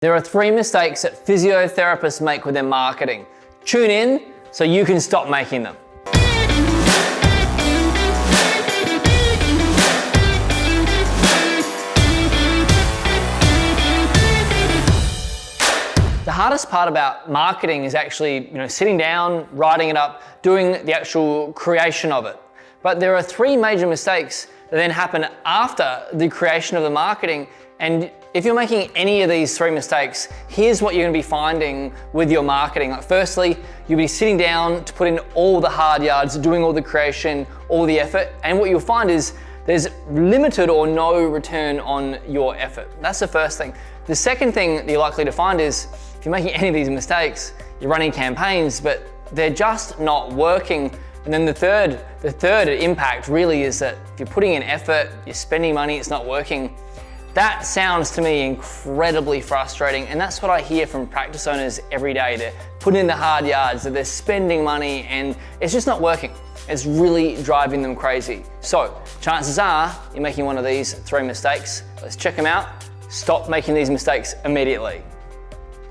There are 3 mistakes that physiotherapists make with their marketing. Tune in so you can stop making them. The hardest part about marketing is actually, sitting down, writing it up, doing the actual creation of it. But there are 3 major mistakes that then happen after the creation of the marketing. And if you're making any of these 3 mistakes, here's what you're gonna be finding with your marketing. Firstly, you'll be sitting down to put in all the hard yards, doing all the creation, all the effort. And what you'll find is there's limited or no return on your effort. That's the first thing. The second thing that you're likely to find is if you're making any of these mistakes, you're running campaigns, but they're just not working. And then the third impact really is that if you're putting in effort, you're spending money, it's not working. That sounds to me incredibly frustrating, and that's what I hear from practice owners every day. They're putting in the hard yards, that they're spending money, and it's just not working. It's really driving them crazy. So chances are you're making one of these 3 mistakes. Let's check them out. Stop making these mistakes immediately.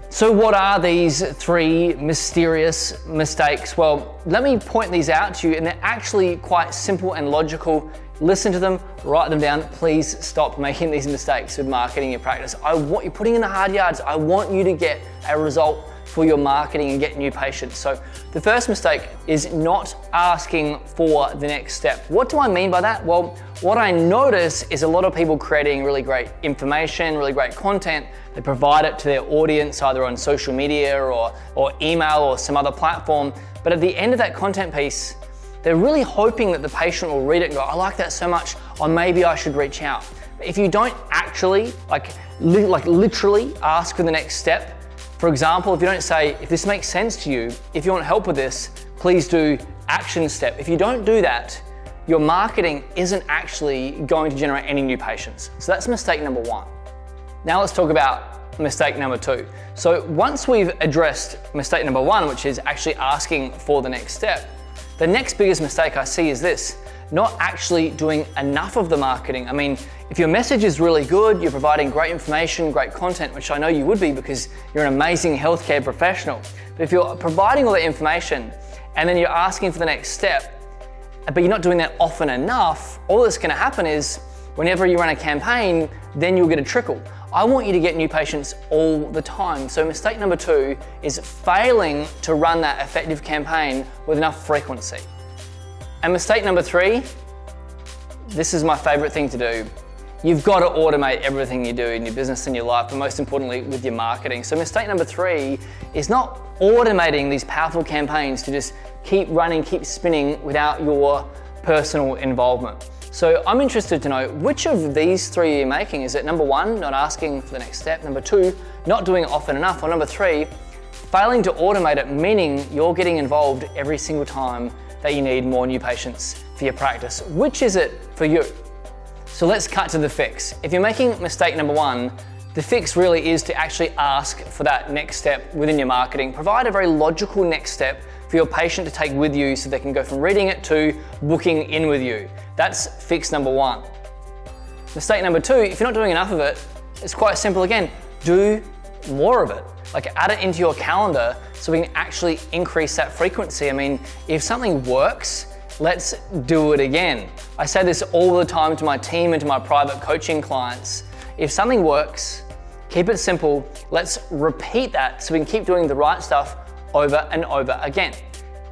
So what are these 3 mysterious mistakes? Well, let me point these out to you, and they're actually quite simple and logical. Listen to them, write them down. Please stop making these mistakes with marketing your practice. You're putting in the hard yards. I want you to get a result for your marketing and get new patients. So the first mistake is not asking for the next step. What do I mean by that? Well, what I notice is a lot of people creating really great information, really great content. They provide it to their audience either on social media or email or some other platform. But at the end of that content piece, they're really hoping that the patient will read it and go, I like that so much, or maybe I should reach out. But if you don't actually, literally ask for the next step, for example, if you don't say, if this makes sense to you, if you want help with this, please do action step. If you don't do that, your marketing isn't actually going to generate any new patients. So that's mistake number 1. Now let's talk about mistake number 2. So once we've addressed mistake number 1, which is actually asking for the next step, the next biggest mistake I see is this, not actually doing enough of the marketing. I mean, if your message is really good, you're providing great information, great content, which I know you would be because you're an amazing healthcare professional. But if you're providing all the information and then you're asking for the next step, but you're not doing that often enough, all that's gonna happen is whenever you run a campaign, then you'll get a trickle. I want you to get new patients all the time. So mistake number 2 is failing to run that effective campaign with enough frequency. And mistake number 3, this is my favorite thing to do. You've got to automate everything you do in your business and your life, but most importantly with your marketing. So mistake number 3 is not automating these powerful campaigns to just keep running, keep spinning without your personal involvement. So I'm interested to know which of these 3 you're making. Is it number 1, not asking for the next step? Number 2, not doing it often enough? Or number 3, failing to automate it, meaning you're getting involved every single time that you need more new patients for your practice? Which is it for you? So let's cut to the fix. If you're making mistake number 1, the fix really is to actually ask for that next step within your marketing. Provide a very logical next step for your patient to take with you so they can go from reading it to booking in with you. That's fix number 1. Mistake number 2, if you're not doing enough of it, it's quite simple again. Do more of it. Add it into your calendar so we can actually increase that frequency. I mean, if something works, let's do it again. I say this all the time to my team and to my private coaching clients. If something works, keep it simple. Let's repeat that so we can keep doing the right stuff over and over again.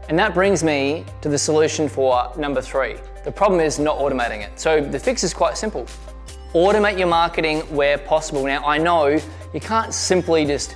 And that brings me to the solution for number 3. The problem is not automating it. So the fix is quite simple. Automate your marketing where possible. Now I know you can't simply just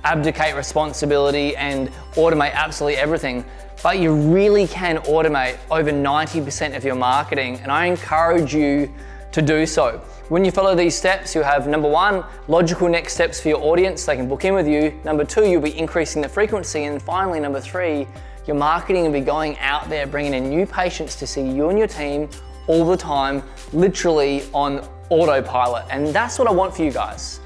abdicate responsibility and automate absolutely everything, but you really can automate over 90% of your marketing, and I encourage you to do so. When you follow these steps, you'll have number 1, logical next steps for your audience, they can book in with you. Number 2, you'll be increasing the frequency. And finally, number 3, your marketing will be going out there, bringing in new patients to see you and your team all the time, literally on autopilot. And that's what I want for you guys.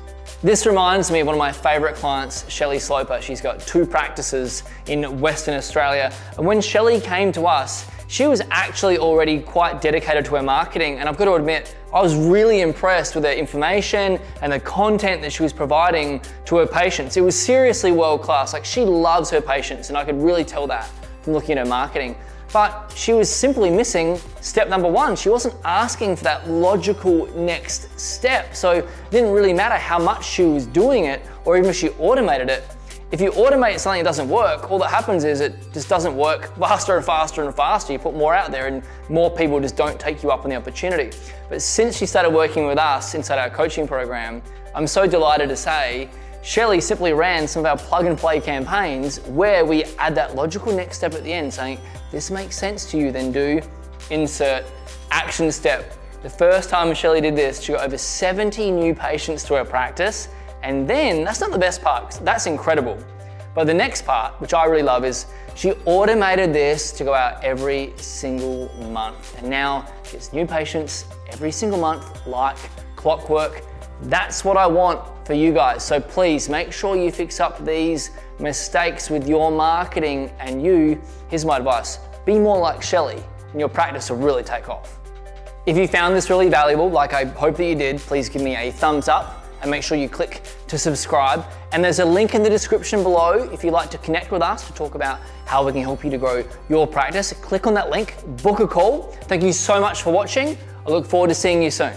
This reminds me of one of my favorite clients, Shelley Sloper. She's got 2 practices in Western Australia. And when Shelley came to us, she was actually already quite dedicated to her marketing. And I've got to admit, I was really impressed with the information and the content that she was providing to her patients. It was seriously world class. Like, she loves her patients, and I could really tell that from looking at her marketing. But she was simply missing step number 1. She wasn't asking for that logical next step. So it didn't really matter how much she was doing it, or even if she automated it. If you automate something that doesn't work, all that happens is it just doesn't work faster and faster and faster. You put more out there and more people just don't take you up on the opportunity. But since she started working with us inside our coaching program, I'm so delighted to say Shelley simply ran some of our plug and play campaigns where we add that logical next step at the end, saying, this makes sense to you, then do insert action step. The first time Shelley did this, she got over 70 new patients to her practice. And then, that's not the best part, 'cause that's incredible. But the next part, which I really love, is she automated this to go out every single month. And now she gets new patients every single month like clockwork. That's what I want for you guys. So please make sure you fix up these mistakes with your marketing, and here's my advice, be more like Shelley and your practice will really take off. If you found this really valuable, like I hope that you did, please give me a thumbs up and make sure you click to subscribe. And there's a link in the description below if you'd like to connect with us to talk about how we can help you to grow your practice. Click on that link, book a call. Thank you so much for watching. I look forward to seeing you soon.